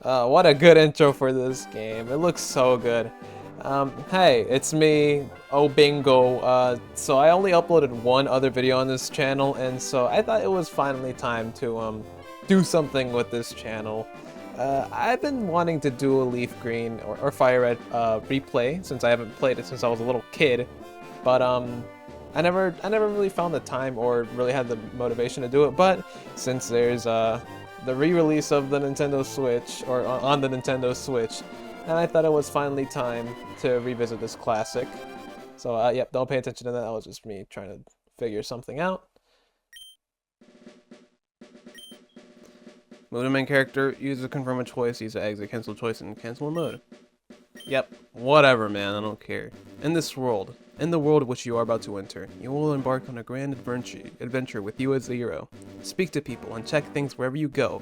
What a good intro for this game. It looks so good. Hey, it's me, Bingo. So I only uploaded one other video on this channel, and so I thought it was finally time to do something with this channel. I've been wanting to do a Leafgreen or FireRed replay since I haven't played it since I was a little kid, but I never really found the time or really had the motivation to do it. But since there's the re-release of the Nintendo Switch, or on the Nintendo Switch, and I thought it was finally time to revisit this classic. So yep, don't pay attention to that. That was just me trying to figure something out. Move to main character, use to confirm a choice, use to exit, cancel a choice, and cancel a mode. Yep, whatever, man, I don't care. In the world which you are about to enter, you will embark on a grand adventure with you as the hero. Speak to people and check things wherever you go,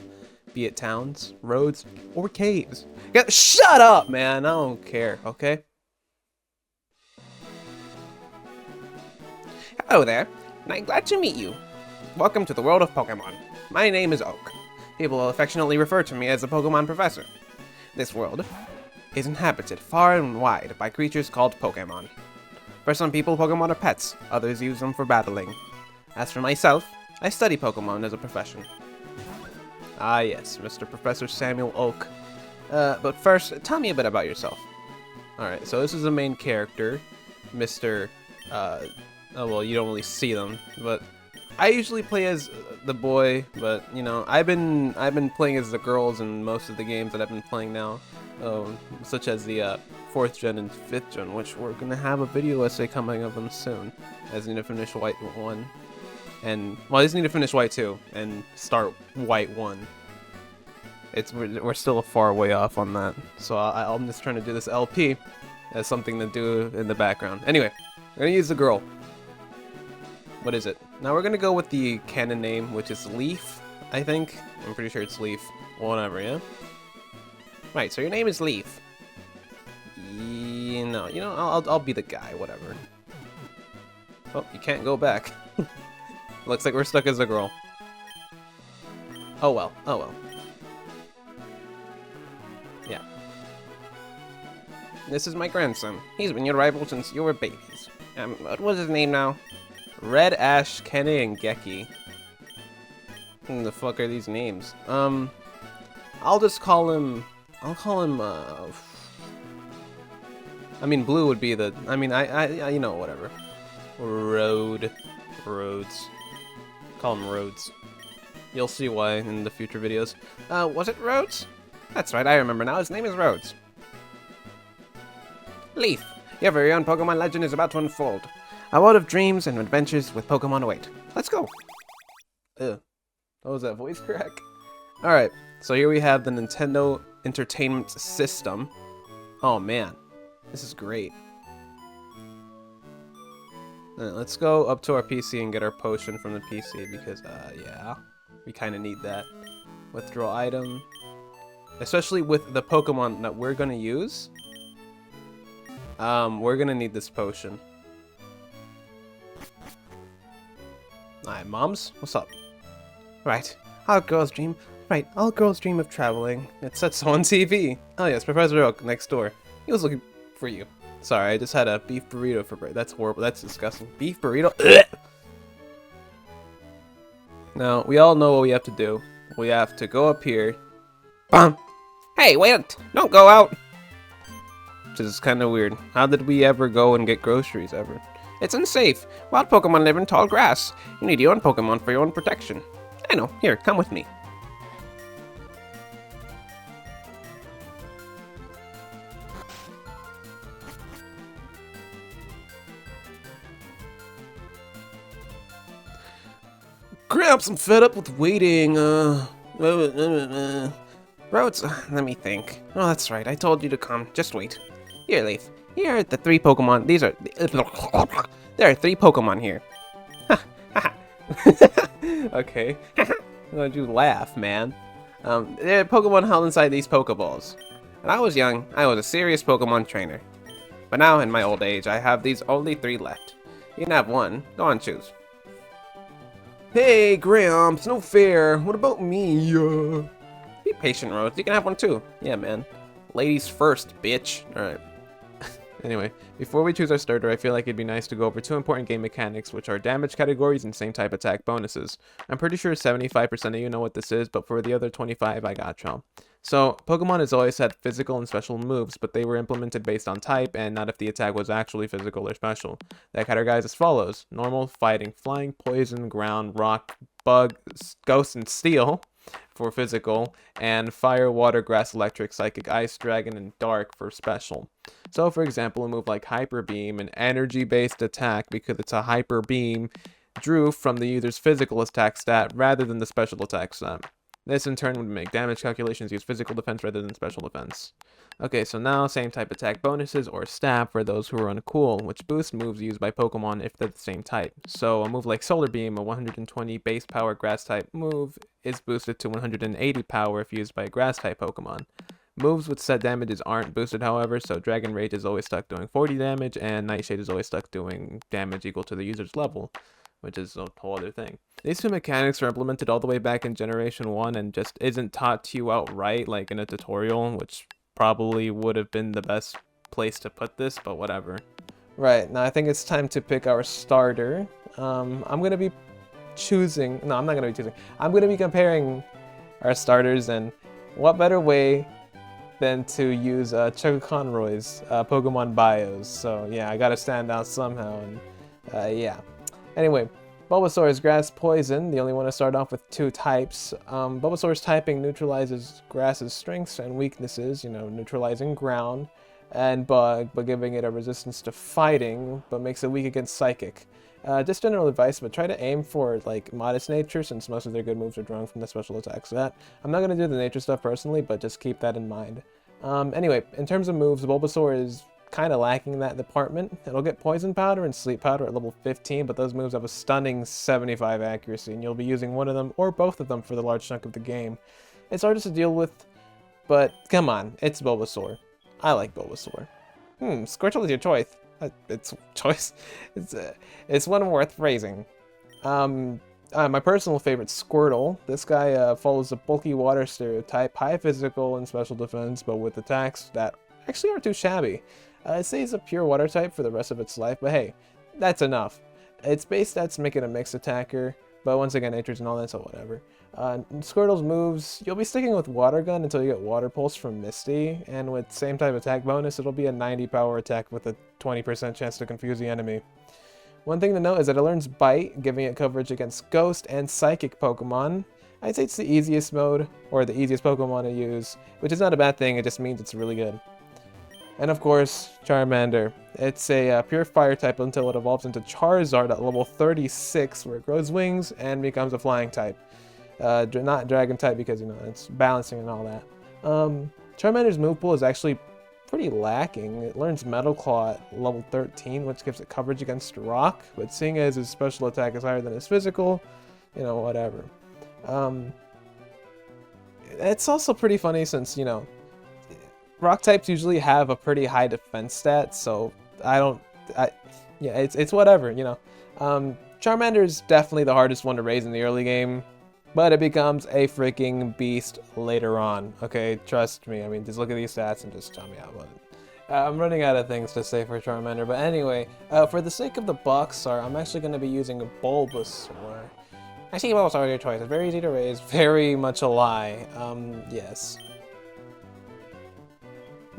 be it towns, roads, or caves. Shut up, man, I don't care, okay? Hello there, and I'm glad to meet you. Welcome to the world of Pokemon. My name is Oak. People will affectionately refer to me as the Pokemon Professor. This world is inhabited far and wide by creatures called Pokemon. For some people, Pokemon are pets, others use them for battling. As for myself, I study Pokemon as a profession. Ah yes, Mr. Professor Samuel Oak. But first, tell me a bit about yourself. Alright, so this is the main character, Mr. Oh well, you don't really see them, but I usually play as the boy, but you know, I've been playing as the girls in most of the games that I've been playing now, such as the 4th gen and 5th gen, which we're gonna have a video essay coming of them soon. I just need to finish White 1, and well, I just need to finish White 2 and start White 1. We're still a far way off on that, so I'm just trying to do this LP as something to do in the background. Anyway, we're gonna use the girl. What is it? Now we're gonna go with the canon name, which is Leaf, I think. I'm pretty sure it's Leaf. Whatever, yeah? Right, so your name is Leaf. No, you know, I'll be the guy, whatever. Oh, you can't go back. Looks like we're stuck as a girl. Oh well, oh well. Yeah. This is my grandson. He's been your rival since you were babies. What was his name now? Red, Ash, Kenny, and Geki. What the fuck are these names? I'll call him, I mean, Blue would be the, I mean, I you know, whatever. Rhodes. Call him Rhodes. You'll see why in the future videos. Was it Rhodes? That's right, I remember now. His name is Rhodes. Leaf, your very own Pokemon legend is about to unfold. A world of dreams and adventures with Pokemon await. Let's go! Ugh. What was that voice crack? Alright, so here we have the Nintendo Entertainment System. Oh man, this is great. Let's go up to our PC and get our potion from the PC because, yeah, we kind of need that. Withdraw item. Especially with the Pokemon that we're going to use. We're going to need this potion. Alright, Moms, what's up? Right, all girls dream of traveling. It said so on TV. Oh yes, Professor Oak next door. He was looking for you. Sorry, I just had a beef burrito for breakfast. That's horrible. That's disgusting. Beef burrito? Ugh! Now, we all know what we have to do. We have to go up here. Bum! Hey, wait! Don't go out! Which is kind of weird. How did we ever go and get groceries ever? It's unsafe. Wild Pokemon live in tall grass. You need your own Pokemon for your own protection. I know. Here, come with me. Gramps, I'm fed up with waiting. Rhodes, let me think. Oh, that's right. I told you to come. Just wait. Here, Leaf. Here are the 3 Pokemon. There are 3 Pokemon here. Okay. Why'd you laugh, man? There are Pokemon held inside these Pokeballs. When I was young, I was a serious Pokemon trainer. But now, in my old age, I have these only 3 left. You can have one. Go on, choose. Hey, Gramps, no fair. What about me? Be patient, Rose. You can have one too. Yeah, man. Ladies first, bitch. Alright. Anyway, before we choose our starter, I feel like it'd be nice to go over 2 important game mechanics, which are damage categories and same type attack bonuses. I'm pretty sure 75% of you know what this is, but for the other 25, I gotcha. So, Pokemon has always had physical and special moves, but they were implemented based on type and not if the attack was actually physical or special. That categorizes as follows: normal, fighting, flying, poison, ground, rock, bug, ghost, and steel for physical, and fire, water, grass, electric, psychic, ice, dragon, and dark for special. So for example, a move like Hyper Beam, an energy-based attack because it's a Hyper Beam, drew from the user's physical attack stat rather than the special attack stat. This in turn would make damage calculations use physical defense rather than special defense. Okay, so now same type attack bonuses, or stab for those who are uncool, which boost moves used by Pokemon if they're the same type. So a move like Solar Beam, a 120 base power grass type move, is boosted to 180 power if used by a grass type Pokemon. Moves with set damages aren't boosted, however, so Dragon Rage is always stuck doing 40 damage, and Nightshade is always stuck doing damage equal to the user's level, which is a whole other thing. These two mechanics are implemented all the way back in Generation 1 and just isn't taught to you outright, like in a tutorial, which probably would have been the best place to put this, but whatever. Right, now I think it's time to pick our starter. I'm going to be choosing... No, I'm not going to be choosing. I'm going to be comparing our starters, and what better way than to use Chuggaaconroy's Pokemon bios. So yeah, I gotta stand out somehow, and yeah. Anyway, Bulbasaur is Grass Poison, the only one to start off with 2 types. Bulbasaur's typing neutralizes Grass's strengths and weaknesses, you know, neutralizing Ground and Bug, but giving it a resistance to Fighting, but makes it weak against Psychic. Just general advice, but try to aim for like Modest Nature, since most of their good moves are drawn from the special attack set. I'm not going to do the Nature stuff personally, but just keep that in mind. Anyway, in terms of moves, Bulbasaur is kind of lacking in that department. It'll get Poison Powder and Sleep Powder at level 15, but those moves have a stunning 75 accuracy, and you'll be using one of them or both of them for the large chunk of the game. It's hardest to deal with, but come on, it's Bulbasaur. I like Bulbasaur. Squirtle is your choice. It's choice. It's one worth raising. My personal favorite, Squirtle. This guy follows the bulky water stereotype, high physical and special defense, but with attacks that actually aren't too shabby. It stays a pure water type for the rest of its life, but hey, that's enough. Its base stats make it a mixed attacker, but once again, nature's and all that, so whatever. Squirtle's moves, you'll be sticking with Water Gun until you get Water Pulse from Misty, and with same type attack bonus, it'll be a 90 power attack with a 20% chance to confuse the enemy. One thing to note is that it learns Bite, giving it coverage against Ghost and Psychic Pokemon. I'd say it's the easiest mode, or the easiest Pokemon to use, which is not a bad thing, it just means it's really good. And of course, Charmander. It's a pure fire type until it evolves into Charizard at level 36, where it grows wings and becomes a flying type. Not dragon type because, you know, it's balancing and all that. Charmander's move pool is actually pretty lacking. It learns Metal Claw at level 13, which gives it coverage against rock, but seeing as his special attack is higher than his physical, you know, whatever. It's also pretty funny since, you know, rock types usually have a pretty high defense stat, so yeah, it's whatever, you know. Charmander is definitely the hardest one to raise in the early game, but it becomes a freaking beast later on, okay? Trust me, I mean, just look at these stats and just tell me how about it. I'm running out of things to say for Charmander, but anyway, for the sake of the Bubbasuar, I'm actually going to be using a Bulbasaur. I see Bulbasaur your choice. It's very easy to raise, very much a lie. Yes.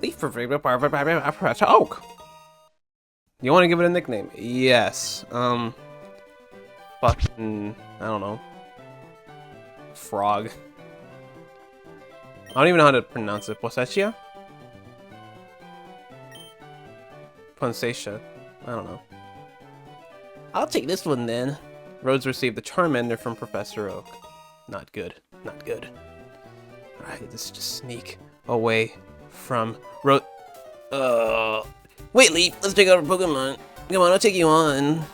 Leaf for free, Oak. You want to give it a nickname? Yes. Fucking, I don't know. Frog. I don't even know how to pronounce it. Possessia? Ponsatia. I don't know. I'll take this one then. Rhodes received the Charmander from Professor Oak. Not good. Not good. Alright, let's just sneak away from Wait, Leaf, let's take out our Pokemon. Come on, I'll take you on.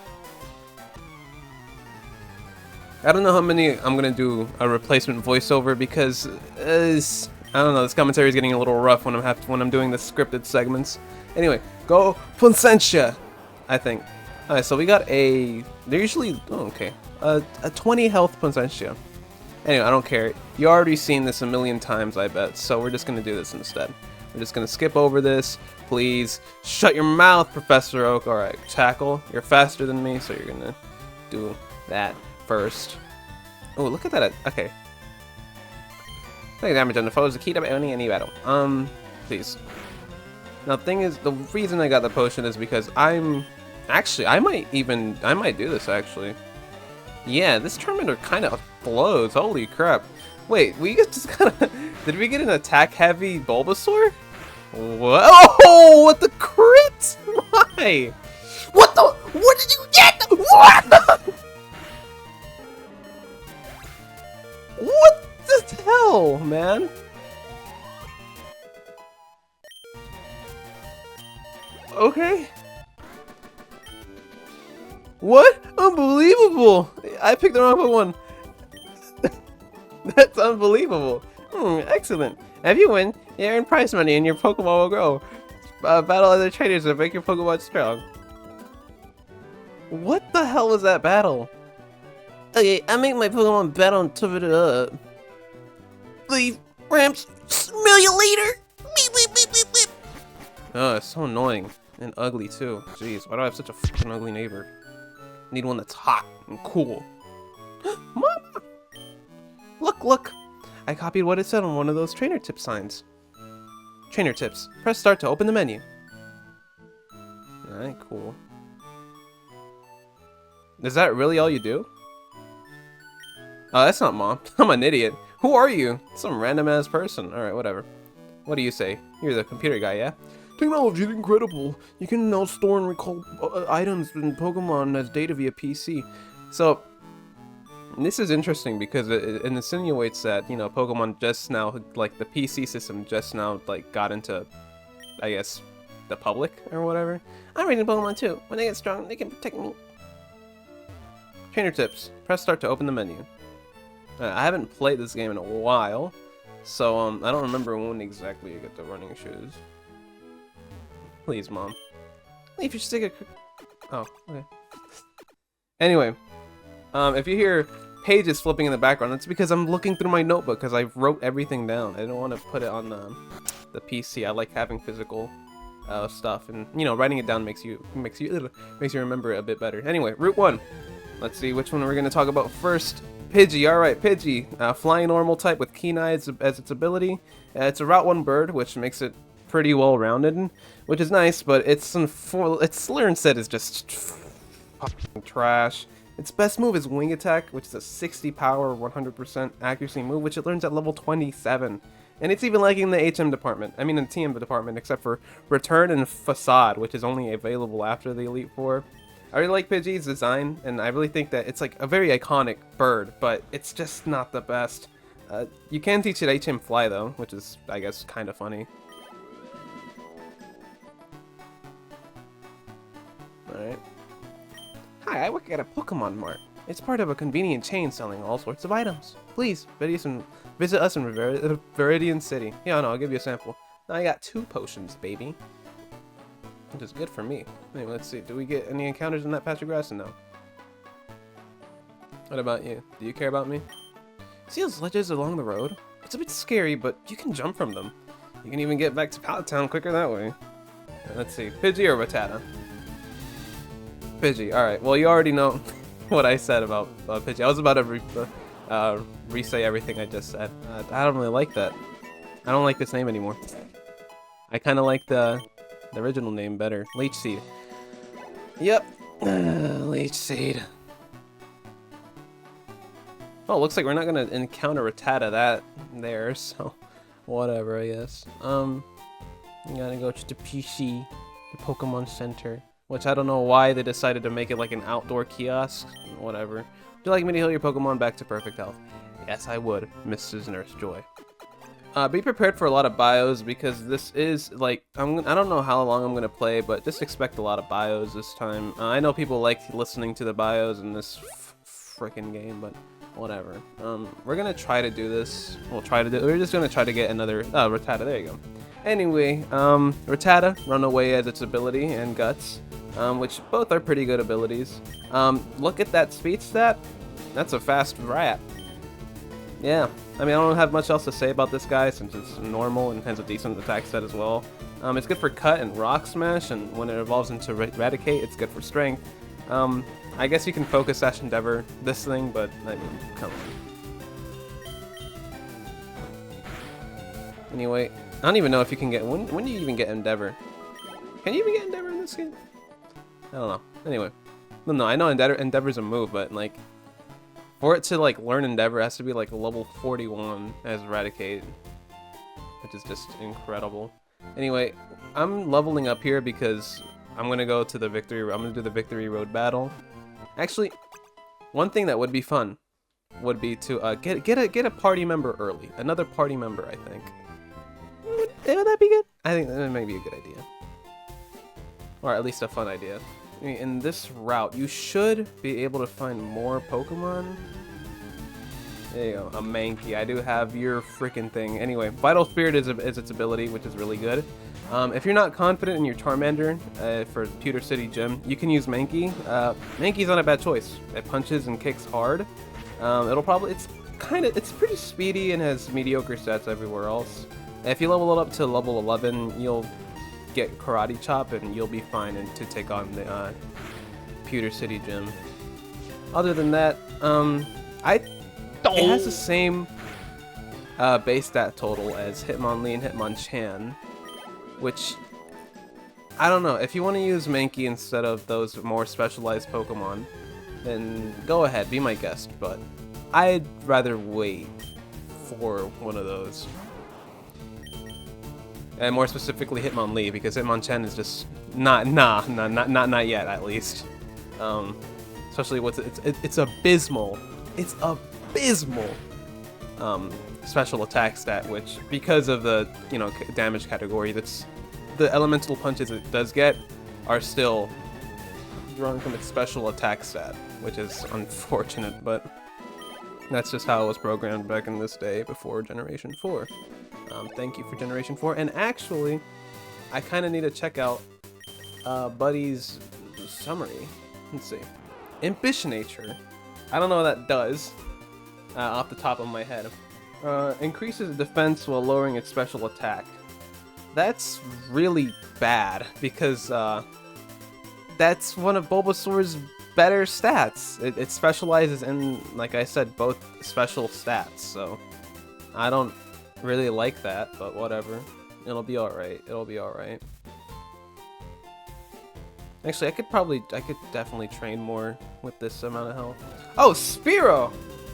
I don't know how many I'm gonna do a replacement voiceover because I don't know, this commentary is getting a little rough when I'm doing the scripted segments. Anyway, go Ponsentia, I think. Alright, so we got they're usually, a 20 health Ponsentia. Anyway, I don't care. You already seen this a million times, I bet. So we're just gonna do this instead. We're just gonna skip over this. Please shut your mouth, Professor Oak. All right, tackle. You're faster than me, so you're gonna do that first. Oh, look at that. Okay. Take damage on the foe is the key to owning any battle. Please. Now, thing is, the reason I got the potion is because I might do this actually. Yeah, this tournament kind of flows. Holy crap! Wait, we just kind of did we get an attack heavy Bulbasaur? Whoa! Oh, what the crit? Why? What the? What did you get? What? What the hell, man? Okay. What? Unbelievable! I picked the wrong one. That's unbelievable. Excellent. If you win, you earn prize money and your Pokemon will grow. Battle other trainers to make your Pokemon strong. What the hell was that battle? Okay, I make my Pokemon battle and toughen it up. Leave ramps, smell you later. Beep, beep, beep, beep, beep. Oh, it's so annoying and ugly too. Jeez, why do I have such a fucking ugly neighbor? Need one that's hot and cool. Mama! Look! I copied what it said on one of those trainer tip signs. Trainer tips. Press start to open the menu. Alright, cool. Is that really all you do? Oh, that's not Mom. I'm an idiot. Who are you? Some random ass person. Alright, whatever. What do you say? You're the computer guy, yeah? Technology is incredible. You can now store and recall items in Pokemon as data via PC. So, this is interesting because it insinuates that, you know, Pokemon just now, like, the PC system just now, like, got into, I guess, the public or whatever. I'm reading Pokemon too. When they get strong, they can protect me. Trainer tips. Press start to open the menu. I haven't played this game in a while, so, I don't remember when exactly you get the running shoes. Please, Mom. Leave your sticker. Oh, okay. Anyway, if you hear pages flipping in the background, that's because I'm looking through my notebook because I wrote everything down. I don't want to put it on the PC. I like having physical stuff, and you know, writing it down makes you remember it a bit better. Anyway, Route 1. Let's see which one we're gonna talk about first. Pidgey. All right, Pidgey. Flying normal type with keen eyes as its ability. It's a Route 1 bird, which makes it pretty well-rounded, which is nice, but its learn set is just fucking trash. Its best move is Wing Attack, which is a 60 power, 100% accuracy move, which it learns at level 27. And it's even liking the HM department. I mean, in the TM department, except for Return and Facade, which is only available after the Elite Four. I really like Pidgey's design, and I really think that it's like a very iconic bird, but it's just not the best. You can teach it HM Fly, though, which is, I guess, kind of funny. Alright. Hi, I work at a Pokemon Mart. It's part of a convenient chain selling all sorts of items. Please, visit us in Viridian City. Yeah, no, I'll give you a sample. Now I got 2 potions, baby. Which is good for me. Anyway, let's see. Do we get any encounters in that patch of grass? No. What about you? Do you care about me? See those ledges along the road? It's a bit scary, but you can jump from them. You can even get back to Pallet Town quicker that way. Let's see. Pidgey or Rattata? Pidgey. Alright, well, you already know what I said about Pidgey. I was about to re-say everything I just said. I don't really like that. I don't like this name anymore. I kind of like the original name better. Leech Seed. Yep. Leech Seed. Oh, looks like we're not gonna encounter Rattata there, so whatever, I guess. I'm gonna go to the PC, the Pokemon Center, which I don't know why they decided to make it like an outdoor kiosk. Whatever. Would you like me to heal your Pokemon back to perfect health? Yes, I would, Mrs. Nurse Joy. Be prepared for a lot of bios because this is like I don't know how long I'm gonna play, but just expect a lot of bios this time. I know people like listening to the bios in this freaking game, but whatever. We're gonna try to do this. We're just gonna try to get another Rattata. There you go. Anyway, Rattata, Runaway as its ability, and Guts, which both are pretty good abilities. Look at that speed stat. That's a fast rat. yeah, I mean, I don't have much else to say about this guy since it's normal and has a decent attack set as well. It's good for cut and rock smash, and when it evolves into eradicate, it's good for strength. I guess you can focus Sash Endeavor this thing, but I mean, come on. Anyway, I don't even know if you can get, when do you even get Endeavor? Can you even get Endeavor in this game? I don't know. Anyway, no, I know Endeavor's a move, but like, for it to like learn Endeavor, it has to be like level 41 as Eradicate, which is just incredible. Anyway, I'm leveling up here because I'm gonna go to the victory. I'm gonna do the victory road battle. Actually, one thing that would be fun would be to get a party member early. Another party member, I think. Would that be good? I think that might be a good idea, or at least a fun idea. In this route, you should be able to find more Pokemon. There you go, a Mankey. I do have your freaking thing. Anyway, Vital Spirit is its ability, which is really good. If you're not confident in your Charmander for Pewter City Gym, you can use Mankey. Mankey's not a bad choice. It punches and kicks hard. It's pretty speedy and has mediocre stats everywhere else. If you level it up to level 11, you'll get Karate Chop and you'll be fine to take on the Pewter City Gym. Other than that, it has the same base stat total as Hitmonlee and Hitmonchan, which, I don't know, if you want to use Mankey instead of those more specialized Pokemon, then go ahead, be my guest, but I'd rather wait for one of those. And more specifically Hitmonlee, because Hitmonchan is just not yet, at least. Especially it's abysmal. It's abysmal. Special attack stat, which because of the damage category, that's the elemental punches it does get are still drawn from its special attack stat, which is unfortunate, but that's just how it was programmed back in this day before Generation 4. Thank you for Generation 4. And actually, I kind of need to check out Buddy's summary. Let's see. Impish Nature. I don't know what that does off the top of my head. Increases defense while lowering its special attack. That's really bad because that's one of Bulbasaur's better stats. It specializes in, like I said, both special stats, so I don't really like that, but whatever. It'll be alright. It'll be alright. Actually, I could definitely train more with this amount of health. Oh, Spearow!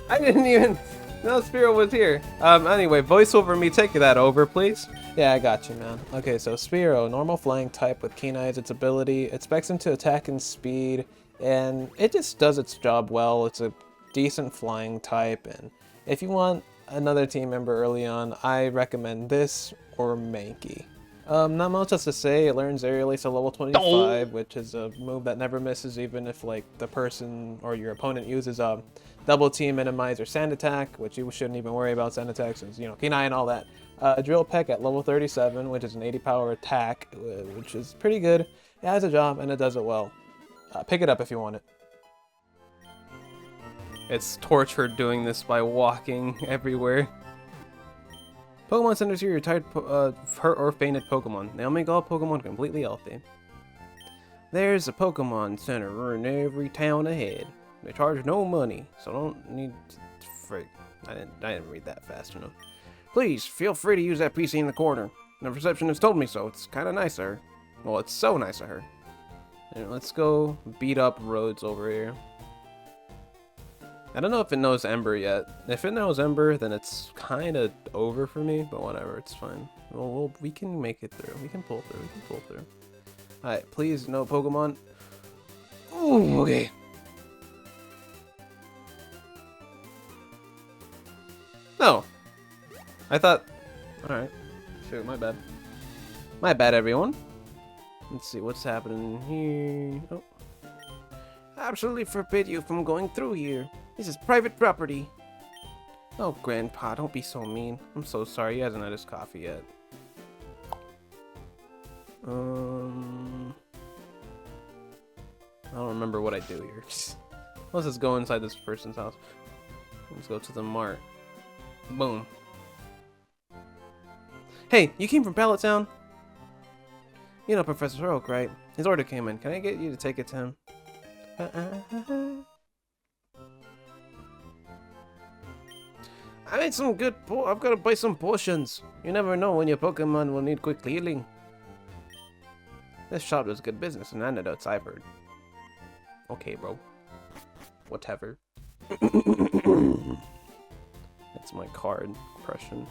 I didn't even know Spearow was here. Anyway, voice over me, take that over, please. Yeah, I got you, man. Okay, so Spearow, normal flying type with Keen Eye is its ability. It specs into attack and speed, and it just does its job well. It's a decent flying type, and if you want another team member early on, I recommend this or Mankey. Not much else to say. It learns Aerial Ace at level 25, which is a move that never misses even if like the person or your opponent uses a Double Team, Minimize, or Sand Attack, which you shouldn't even worry about Sand Attack since, Keen Eye and all that. Drill Peck at level 37, which is an 80 power attack, which is pretty good. It has a job and it does it well. Pick it up if you want it. It's tortured doing this by walking everywhere. Pokemon Centers here, retired hurt or fainted Pokemon. They'll make all Pokemon completely healthy. There's a Pokemon Center in every town ahead. They charge no money, so don't need to frig. I didn't read that fast enough. Please, feel free to use that PC in the corner. The receptionist told me so. It's kind of nice of her. Well, it's so nice of her. Anyway, let's go beat up Rhodes over here. I don't know if it knows Ember yet. If it knows Ember, then it's kind of over for me, but whatever, it's fine. We can make it through. We can pull through. We can pull through. Alright, please, no Pokemon. Ooh, okay. No. I thought... Alright. Shoot, my bad. My bad, everyone. Let's see what's happening here. Oh. Absolutely forbid you from going through here. This is private property. Oh, Grandpa, don't be so mean. I'm so sorry, he hasn't had his coffee yet. I don't remember what I do here. Let's just go inside this person's house. Let's go to the mart. Boom. Hey, you came from Pallet Town? You know Professor Oak, right? His order came in. Can I get you to take it to him? I made some good I've got to buy some potions. You never know when your Pokemon will need quick healing. This shop does good business and antidotes, I've heard. Okay, bro. Whatever. That's my card impression.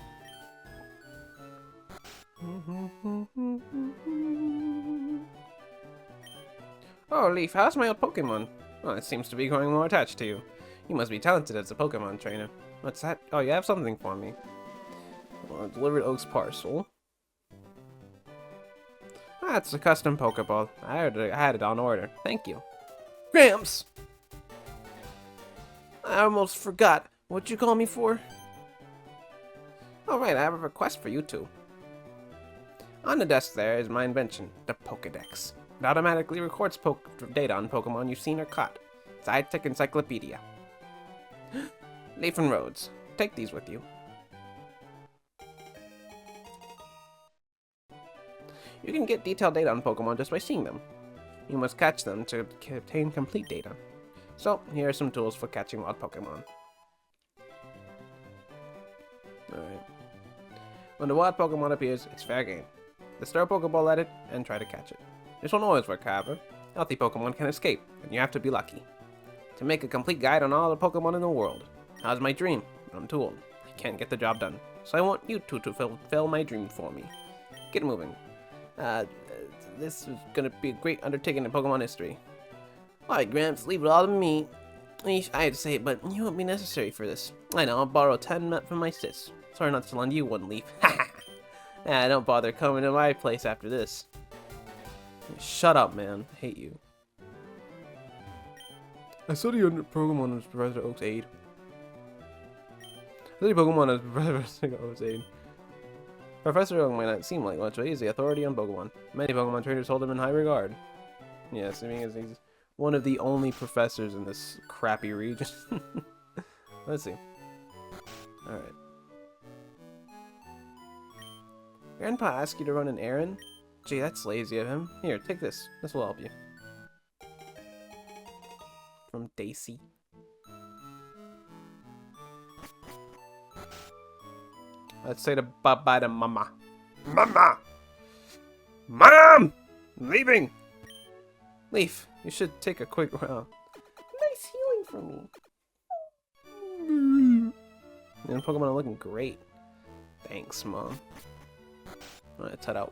Oh, Leaf, how's my old Pokemon? Well, it seems to be growing more attached to you. You must be talented as a Pokemon trainer. What's that? Oh, you have something for me. Well, delivered Oak's parcel. That's a custom Pokeball. I had it on order. Thank you. Gramps! I almost forgot. What'd you call me for? Alright, I have a request for you two. On the desk there is my invention, the Pokedex. It automatically records data on Pokemon you've seen or caught. It's a high-tech encyclopedia. Leaf and Rhodes, take these with you. You can get detailed data on Pokemon just by seeing them. You must catch them to obtain complete data. So, here are some tools for catching wild Pokemon. Alright. When the wild Pokemon appears, it's fair game. Just throw a Pokeball at it and try to catch it. This won't always work, however. Healthy Pokemon can escape, and you have to be lucky. To make a complete guide on all the Pokemon in the world. How's my dream? I'm too old. I can't get the job done. So I want you two to fulfill my dream for me. Get moving. This is gonna be a great undertaking in Pokemon history. Alright, Gramps, leave it all to me. I hate to say it, but you won't be necessary for this. I know, I'll borrow 10 nut from my sis. Sorry not to lend you one, Leaf. Nah, don't bother coming to my place after this. Shut up, man. I hate you. I saw the Pokemon was Professor Oak's aid. Professor Oak might not seem like much, but he's the authority on Pokemon. Many Pokemon trainers hold him in high regard. Yes, I mean, he's one of the only professors in this crappy region. Let's see. Alright. Grandpa asked you to run an errand? Gee, that's lazy of him. Here, take this. This will help you. From Daisy. Let's say bye-bye to Mama. Mama! Mom! I'm leaving! Leaf, you should take a quick round. Nice healing for me. And Pokemon are looking great. Thanks, Mom. Alright, let's head out.